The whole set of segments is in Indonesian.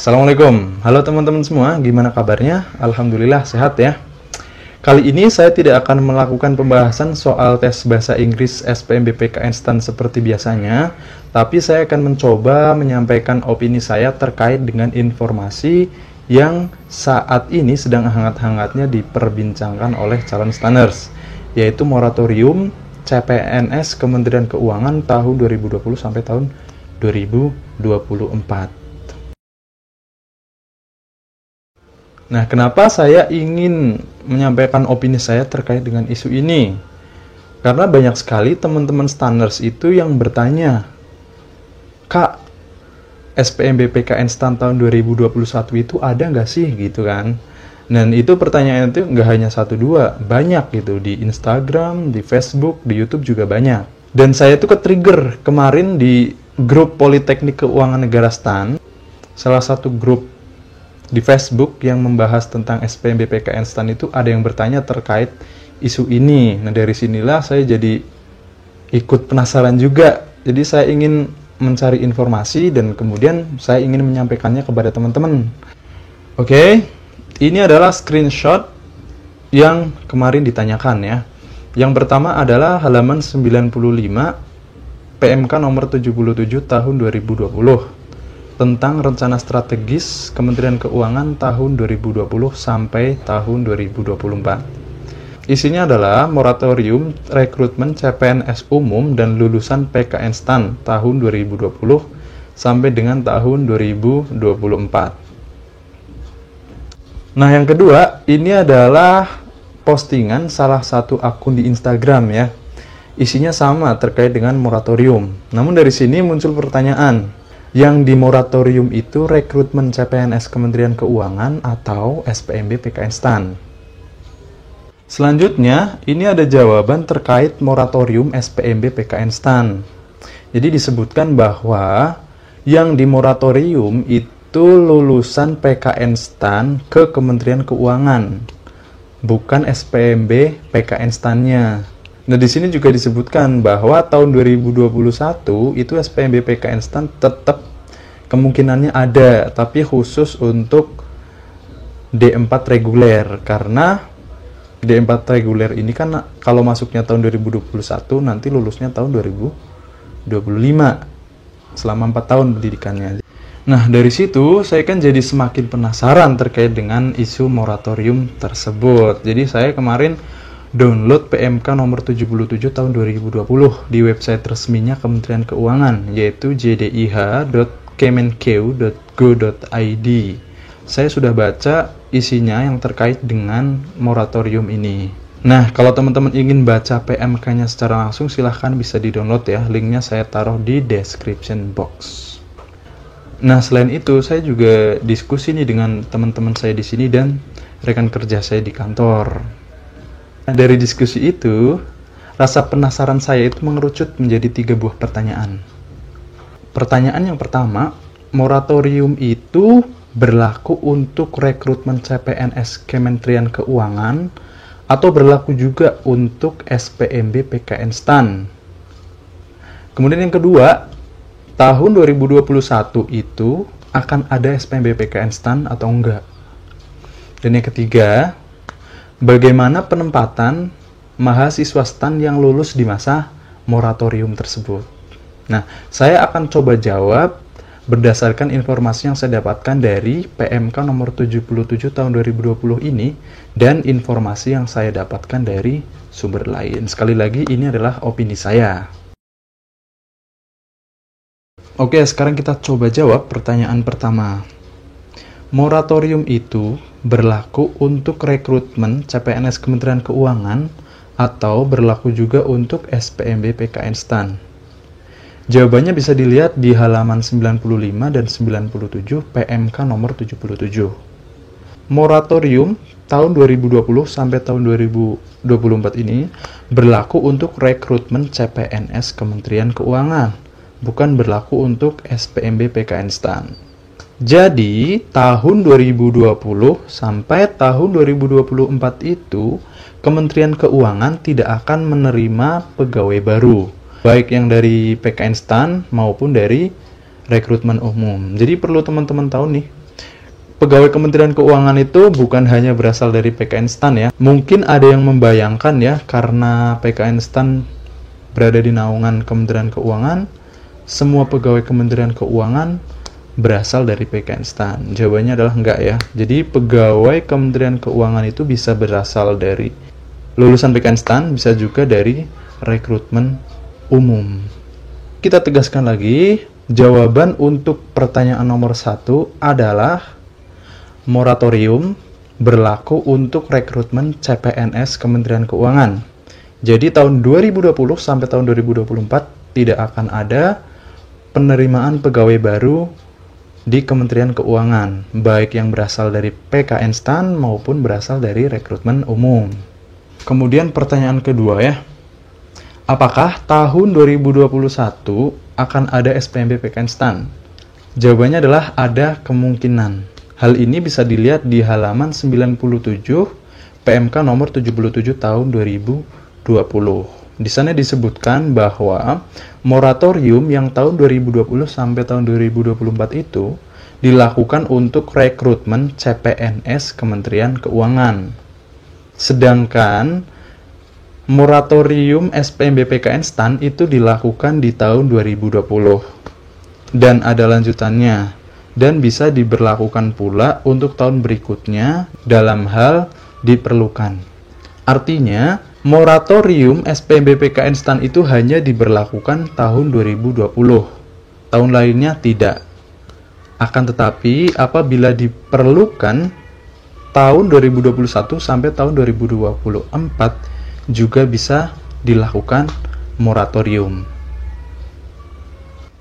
Assalamualaikum, halo teman-teman semua, gimana kabarnya? Alhamdulillah sehat ya. Kali ini saya tidak akan melakukan pembahasan soal tes bahasa Inggris SPMBPK Instan seperti biasanya, tapi saya akan mencoba menyampaikan opini saya terkait dengan informasi yang saat ini sedang hangat-hangatnya diperbincangkan oleh calon stanners, yaitu moratorium CPNS Kementerian Keuangan tahun 2020 sampai tahun 2024. Nah, kenapa saya ingin menyampaikan opini saya terkait dengan isu ini? Karena banyak sekali teman-teman stanners itu yang bertanya, Kak, SPMBPK Instan tahun 2021 itu ada nggak sih? Gitu kan. Dan itu pertanyaan itu nggak hanya satu dua, banyak gitu. Di Instagram, di Facebook, di YouTube juga banyak. Dan saya tuh ke-trigger kemarin di grup Politeknik Keuangan Negara STAN, salah satu grup di Facebook yang membahas tentang SPMBPK Instan itu ada yang bertanya terkait isu ini. Nah, dari sinilah saya jadi ikut penasaran juga. Jadi saya ingin mencari informasi dan kemudian saya ingin menyampaikannya kepada teman-teman. Oke, ini adalah screenshot yang kemarin ditanyakan ya. Yang pertama adalah halaman 95 PMK nomor 77 tahun 2020. Tentang rencana strategis Kementerian Keuangan tahun 2020 sampai tahun 2024. Isinya adalah moratorium rekrutmen CPNS umum dan lulusan PK Instan tahun 2020 sampai dengan tahun 2024. Nah, yang kedua, ini adalah postingan salah satu akun di Instagram ya. Isinya sama terkait dengan moratorium. Namun dari sini muncul pertanyaan, yang di moratorium itu rekrutmen CPNS Kementerian Keuangan atau SPMBPK Instan? Selanjutnya, ini ada jawaban terkait moratorium SPMBPK Instan. Jadi disebutkan bahwa yang di moratorium itu lulusan PK Instan ke Kementerian Keuangan, bukan SPMBPK Instannya. Nah, di sini juga disebutkan bahwa tahun 2021 itu SPMBPK Instan tetap kemungkinannya ada, tapi khusus untuk D4 reguler. Karena D4 reguler ini kan kalau masuknya tahun 2021, nanti lulusnya tahun 2025. Selama 4 tahun pendidikannya. Nah, dari situ saya kan jadi semakin penasaran terkait dengan isu moratorium tersebut. Jadi saya kemarin download PMK nomor 77 tahun 2020 di website resminya Kementerian Keuangan, yaitu jdih.kemenkeu.go.id. Saya sudah baca isinya yang terkait dengan moratorium ini. Nah, kalau teman-teman ingin baca PMK-nya secara langsung, silahkan bisa di-download ya. Linknya saya taruh di description box. Nah, selain itu, saya juga diskusi nih dengan teman-teman saya di sini dan rekan kerja saya di kantor. Dari diskusi itu, rasa penasaran saya itu mengerucut menjadi 3 buah pertanyaan. Pertanyaan yang pertama, moratorium itu berlaku untuk rekrutmen CPNS Kementerian Keuangan atau berlaku juga untuk SPMBPK Instan? Kemudian yang kedua, tahun 2021 itu akan ada SPMBPK Instan atau enggak? Dan yang ketiga, bagaimana penempatan mahasiswa STAN yang lulus di masa moratorium tersebut? Nah, saya akan coba jawab berdasarkan informasi yang saya dapatkan dari PMK nomor 77 tahun 2020 ini dan informasi yang saya dapatkan dari sumber lain. Sekali lagi, ini adalah opini saya. Oke, sekarang kita coba jawab pertanyaan pertama. Moratorium itu berlaku untuk rekrutmen CPNS Kementerian Keuangan atau berlaku juga untuk SPMBPK Instan? Jawabannya bisa dilihat di halaman 95 dan 97 PMK nomor 77. Moratorium tahun 2020 sampai tahun 2024 ini berlaku untuk rekrutmen CPNS Kementerian Keuangan, bukan berlaku untuk SPMBPK Instan. Jadi, tahun 2020 sampai tahun 2024 itu, Kementerian Keuangan tidak akan menerima pegawai baru, baik yang dari PK Instan maupun dari rekrutmen umum. Jadi perlu teman-teman tahu nih, pegawai Kementerian Keuangan itu bukan hanya berasal dari PKN STAN ya. Mungkin ada yang membayangkan ya, karena PKN STAN berada di naungan Kementerian Keuangan, semua pegawai Kementerian Keuangan berasal dari PKN STAN. Jawabannya adalah enggak ya. Jadi pegawai Kementerian Keuangan itu bisa berasal dari lulusan PKN STAN, bisa juga dari rekrutmen umum. Kita tegaskan lagi, jawaban untuk pertanyaan nomor 1 adalah moratorium berlaku untuk rekrutmen CPNS Kementerian Keuangan. Jadi tahun 2020 sampai tahun 2024 tidak akan ada penerimaan pegawai baru di Kementerian Keuangan, baik yang berasal dari PKN STAN maupun berasal dari rekrutmen umum. Kemudian pertanyaan kedua ya, apakah tahun 2021 akan ada SPMB PKN STAN? Jawabannya adalah ada kemungkinan. Hal ini bisa dilihat di halaman 97 PMK nomor 77 tahun 2020. Di sana disebutkan bahwa moratorium yang tahun 2020 sampai tahun 2024 itu dilakukan untuk rekrutmen CPNS Kementerian Keuangan. Sedangkan moratorium SPMB PKN STAN itu dilakukan di tahun 2020. Dan ada lanjutannya. Dan bisa diberlakukan pula untuk tahun berikutnya dalam hal diperlukan. Artinya, moratorium SPMB PKN STAN itu hanya diberlakukan tahun 2020. Tahun lainnya tidak. Akan tetapi, apabila diperlukan, tahun 2021 sampai tahun 2024 juga bisa dilakukan moratorium.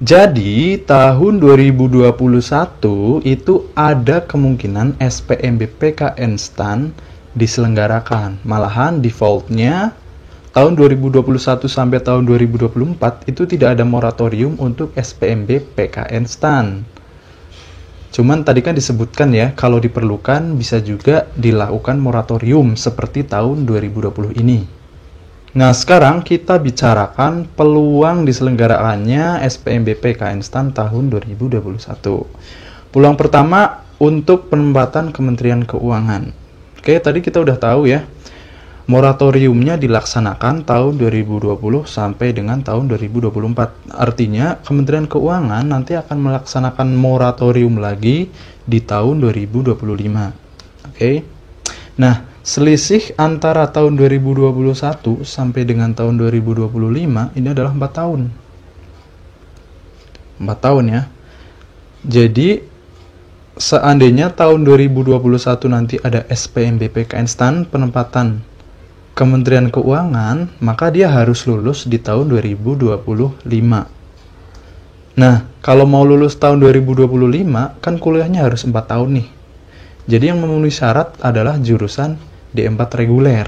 Jadi, tahun 2021 itu ada kemungkinan SPMB PKN STAN diselenggarakan. Malahan defaultnya tahun 2021 sampai tahun 2024 itu tidak ada moratorium untuk SPMB PKN STAN. Cuman tadi kan disebutkan ya, kalau diperlukan bisa juga dilakukan moratorium seperti tahun 2020 ini. Nah, sekarang kita bicarakan peluang diselenggarakannya SPMB PKN STAN tahun 2021. Peluang pertama untuk penempatan Kementerian Keuangan. Oke, tadi kita udah tahu ya, moratoriumnya dilaksanakan tahun 2020 sampai dengan tahun 2024. Artinya, Kementerian Keuangan nanti akan melaksanakan moratorium lagi di tahun 2025. Oke. Nah, selisih antara tahun 2021 sampai dengan tahun 2025 ini adalah 4 tahun. 4 tahun ya. Jadi, seandainya tahun 2021 nanti ada SPMB PKN STAN penempatan Kementerian Keuangan, maka dia harus lulus di tahun 2025. Nah, kalau mau lulus tahun 2025, kan kuliahnya harus 4 tahun nih. Jadi yang memenuhi syarat adalah jurusan D4 reguler.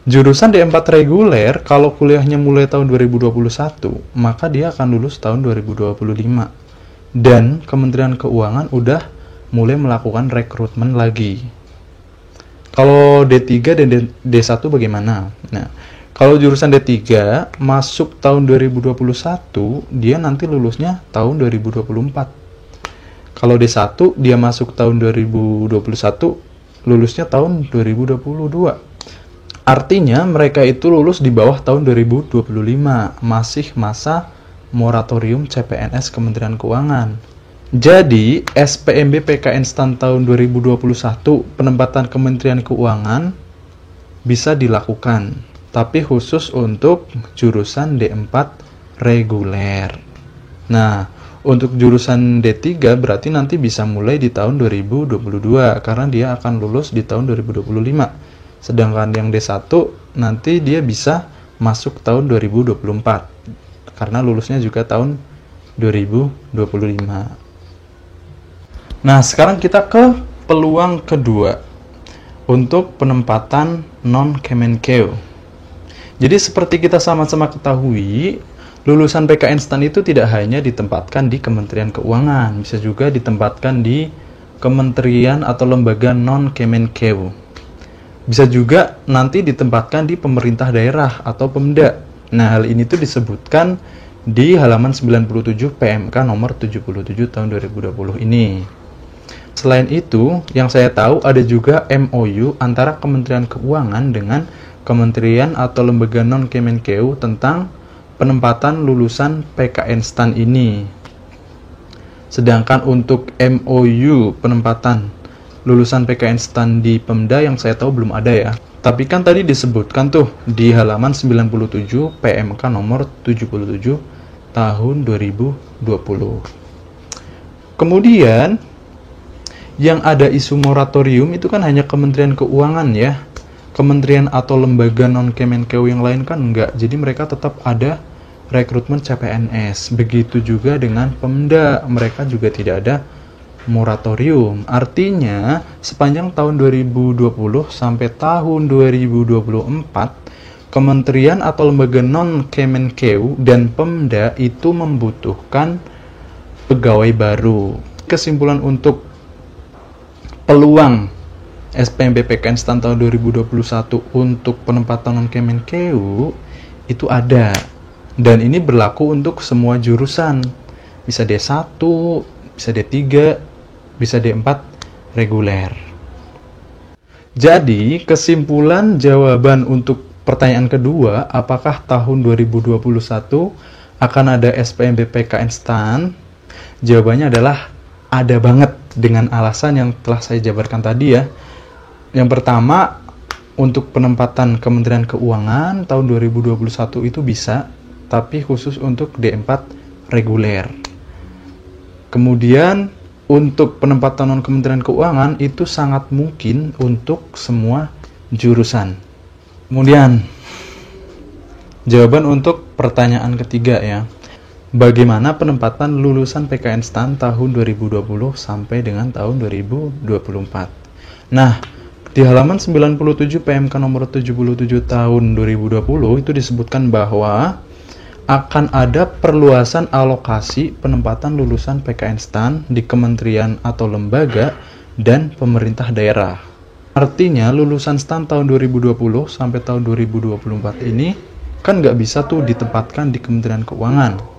Jurusan D4 reguler, kalau kuliahnya mulai tahun 2021, maka dia akan lulus tahun 2025. Dan Kementerian Keuangan udah mulai melakukan rekrutmen lagi. Kalau D3 dan D1 bagaimana? Nah, kalau jurusan D3 masuk tahun 2021, dia nanti lulusnya tahun 2024. Kalau D1 dia masuk tahun 2021, lulusnya tahun 2022. Artinya mereka itu lulus di bawah tahun 2025, masih masa moratorium CPNS Kementerian Keuangan. Jadi, SPMB PKN STAN tahun 2021 penempatan Kementerian Keuangan bisa dilakukan, tapi khusus untuk jurusan D4 reguler. Nah, untuk jurusan D3 berarti nanti bisa mulai di tahun 2022 karena dia akan lulus di tahun 2025. Sedangkan yang D1 nanti dia bisa masuk tahun 2024 karena lulusnya juga tahun 2025. Nah, sekarang kita ke peluang kedua untuk penempatan non-Kemenkeu. Jadi seperti kita sama-sama ketahui, lulusan PKN STAN itu tidak hanya ditempatkan di Kementerian Keuangan, bisa juga ditempatkan di kementerian atau lembaga non-Kemenkeu. Bisa juga nanti ditempatkan di pemerintah daerah atau Pemda. Nah, hal ini tuh disebutkan di halaman 97 PMK nomor 77 tahun 2020 ini. Selain itu, yang saya tahu ada juga MOU antara Kementerian Keuangan dengan kementerian atau lembaga non-Kemenkeu tentang penempatan lulusan PKN STAN ini. Sedangkan untuk MOU penempatan lulusan PKN STAN di Pemda yang saya tahu belum ada ya. Tapi kan tadi disebutkan tuh di halaman 97 PMK nomor 77 tahun 2020. Kemudian yang ada isu moratorium itu kan hanya Kementerian Keuangan ya. Kementerian atau lembaga non-Kemenkeu yang lain kan enggak. Jadi mereka tetap ada rekrutmen CPNS. Begitu juga dengan Pemda, mereka juga tidak ada moratorium. Artinya, sepanjang tahun 2020 sampai tahun 2024, kementerian atau lembaga non-Kemenkeu dan Pemda itu membutuhkan pegawai baru. Kesimpulan untuk peluang SPMB-PKN STAN tahun 2021 untuk penempatan non-Kemenkeu itu ada. Dan ini berlaku untuk semua jurusan. Bisa D1, bisa D3, bisa D4 reguler. Jadi, kesimpulan jawaban untuk pertanyaan kedua, apakah tahun 2021 akan ada SPMB-PKN STAN? Jawabannya adalah ada banget dengan alasan yang telah saya jabarkan tadi ya. Yang pertama, untuk penempatan Kementerian Keuangan tahun 2021 itu bisa, tapi khusus untuk D4 reguler. Kemudian, untuk penempatan non-Kementerian Keuangan itu sangat mungkin untuk semua jurusan. Kemudian, jawaban untuk pertanyaan ketiga ya. Bagaimana penempatan lulusan PKN STAN tahun 2020 sampai dengan tahun 2024? Nah, di halaman 97 PMK nomor 77 tahun 2020 itu disebutkan bahwa akan ada perluasan alokasi penempatan lulusan PKN STAN di kementerian atau lembaga dan pemerintah daerah. Artinya lulusan STAN tahun 2020 sampai tahun 2024 ini kan nggak bisa tuh ditempatkan di Kementerian Keuangan.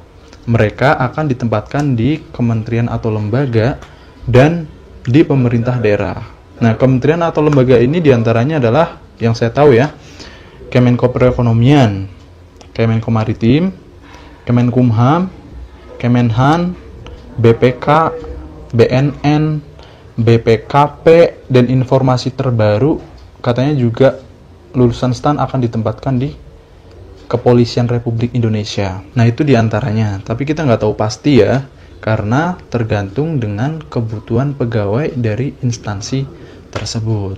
Mereka akan ditempatkan di kementerian atau lembaga dan di pemerintah daerah. Nah, kementerian atau lembaga ini diantaranya adalah yang saya tahu ya, Kemenko Perekonomian, Kemenko Maritim, Kemenkumham, Kemenhan, BPK, BNN, BPKP, dan informasi terbaru katanya juga lulusan STAN akan ditempatkan di Kepolisian Republik Indonesia. Nah, itu diantaranya. Tapi kita nggak tahu pasti ya, karena tergantung dengan kebutuhan pegawai dari instansi tersebut.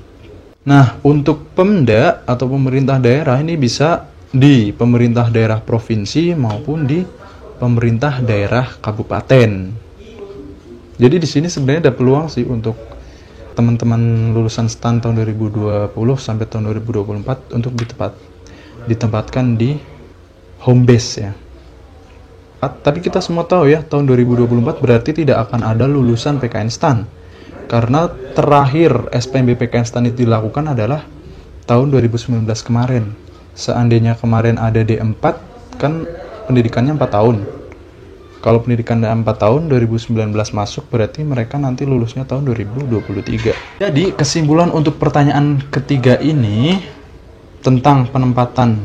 Nah, untuk Pemda atau pemerintah daerah ini bisa di pemerintah daerah provinsi maupun di pemerintah daerah kabupaten. Jadi di sini sebenarnya ada peluang sih untuk teman-teman lulusan STAN tahun 2020 sampai tahun 2024 untuk ditempatkan di home base ya. Tapi kita semua tahu ya, tahun 2024 berarti tidak akan ada lulusan PKN STAN. Karena terakhir SPMB PKN STAN itu dilakukan adalah tahun 2019 kemarin. Seandainya kemarin ada D4, kan pendidikannya 4 tahun. Kalau pendidikannya 4 tahun, 2019 masuk, berarti mereka nanti lulusnya tahun 2023. Jadi, kesimpulan untuk pertanyaan ketiga ini tentang penempatan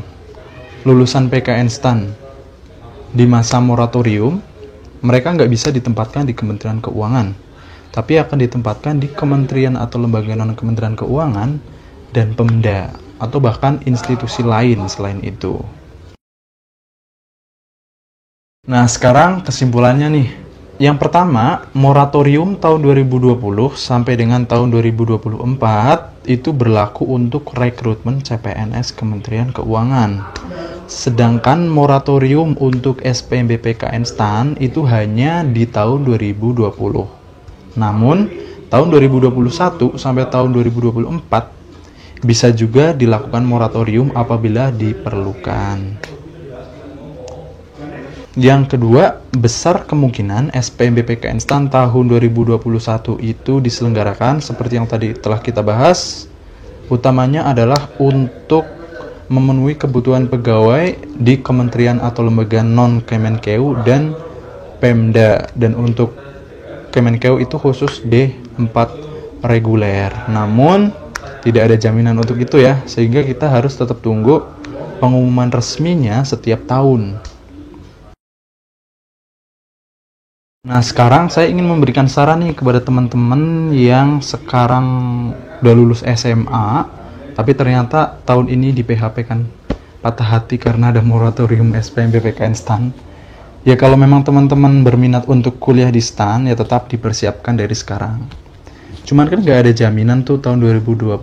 lulusan PKN STAN di masa moratorium, mereka nggak bisa ditempatkan di Kementerian Keuangan, tapi akan ditempatkan di kementerian atau lembaga non-Kementerian Keuangan dan Pemda, atau bahkan institusi lain selain itu. Nah, sekarang kesimpulannya nih. Yang pertama, moratorium tahun 2020 sampai dengan tahun 2024 itu berlaku untuk rekrutmen CPNS Kementerian Keuangan. Sedangkan moratorium untuk SPMB PKN STAN itu hanya di tahun 2020. Namun, tahun 2021 sampai tahun 2024 bisa juga dilakukan moratorium apabila diperlukan. Yang kedua, besar kemungkinan SPMB PKN STAN tahun 2021 itu diselenggarakan seperti yang tadi telah kita bahas. Utamanya adalah untuk memenuhi kebutuhan pegawai di kementerian atau lembaga non-Kemenkeu dan Pemda. Dan untuk Kemenkeu itu khusus D4 reguler. Namun tidak ada jaminan untuk itu ya, sehingga kita harus tetap tunggu pengumuman resminya setiap tahun. Nah, sekarang saya ingin memberikan saran nih kepada teman-teman yang sekarang udah lulus SMA, tapi ternyata tahun ini di PHP kan, patah hati karena ada moratorium SBMPTN STAN. Ya kalau memang teman-teman berminat untuk kuliah di STAN, ya tetap dipersiapkan dari sekarang. Cuman kan nggak ada jaminan tuh tahun 2021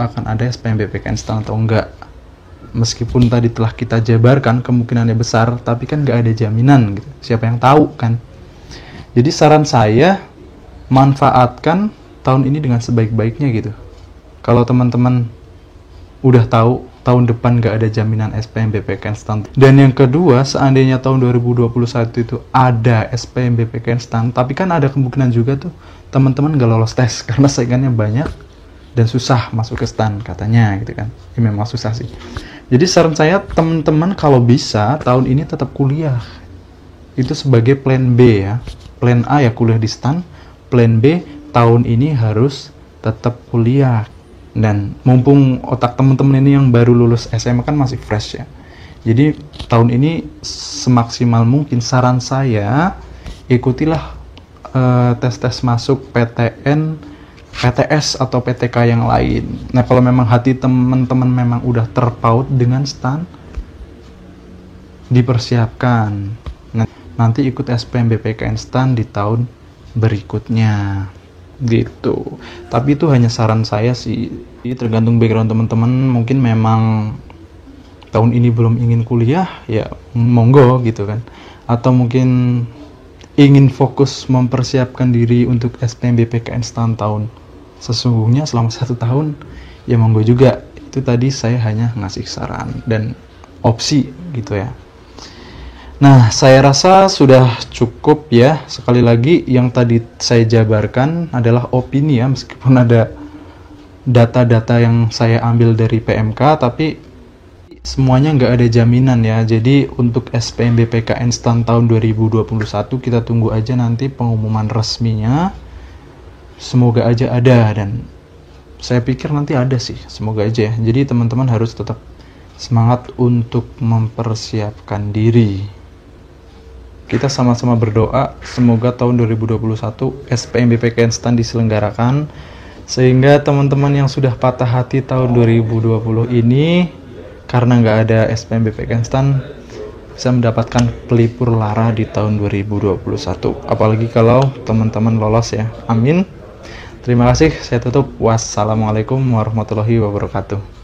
akan ada SBMPTN STAN atau enggak. Meskipun tadi telah kita jabarkan kemungkinannya besar, tapi kan nggak ada jaminan gitu. Siapa yang tahu kan? Jadi saran saya, manfaatkan tahun ini dengan sebaik-baiknya gitu. Kalau teman-teman udah tahu tahun depan nggak ada jaminan SBMPTN STAN. Dan yang kedua, seandainya tahun 2021 itu ada SBMPTN STAN, tapi kan ada kemungkinan juga tuh teman-teman nggak lolos tes karena saingannya banyak dan susah masuk ke STAN katanya gitu kan. Ya, memang susah sih. Jadi saran saya, teman-teman kalau bisa tahun ini tetap kuliah. Itu sebagai plan B ya. Plan A ya kuliah di STAN, plan B tahun ini harus tetap kuliah. Dan mumpung otak teman-teman ini yang baru lulus SMA kan masih fresh ya. Jadi tahun ini semaksimal mungkin saran saya ikutilah tes-tes masuk PTN, PTS atau PTK yang lain. Nah, kalau memang hati teman-teman memang udah terpaut dengan STAN, dipersiapkan. Nanti ikut SBMPTN STAN di tahun berikutnya gitu. Tapi itu hanya saran saya sih, tergantung background teman-teman. Mungkin memang tahun ini belum ingin kuliah, ya monggo gitu kan. Atau mungkin ingin fokus mempersiapkan diri untuk SBMPTN STAN tahun sesungguhnya selama 1 tahun, ya monggo juga. Itu tadi saya hanya ngasih saran dan opsi gitu ya. Nah, saya rasa sudah cukup ya. Sekali lagi, yang tadi saya jabarkan adalah opini ya, meskipun ada data-data yang saya ambil dari PMK, tapi semuanya nggak ada jaminan ya. Jadi untuk SBMPTN STAN tahun 2021 kita tunggu aja nanti pengumuman resminya. Semoga aja ada, dan saya pikir nanti ada sih, semoga aja ya. Jadi teman-teman harus tetap semangat untuk mempersiapkan diri. Kita sama-sama berdoa semoga tahun 2021 SBMPTN STAN diselenggarakan, sehingga teman-teman yang sudah patah hati tahun 2020 ini karena nggak ada SBMPTN STAN bisa mendapatkan pelipur lara di tahun 2021. Apalagi kalau teman-teman lolos ya. Amin. Terima kasih. Saya tutup. Wassalamualaikum warahmatullahi wabarakatuh.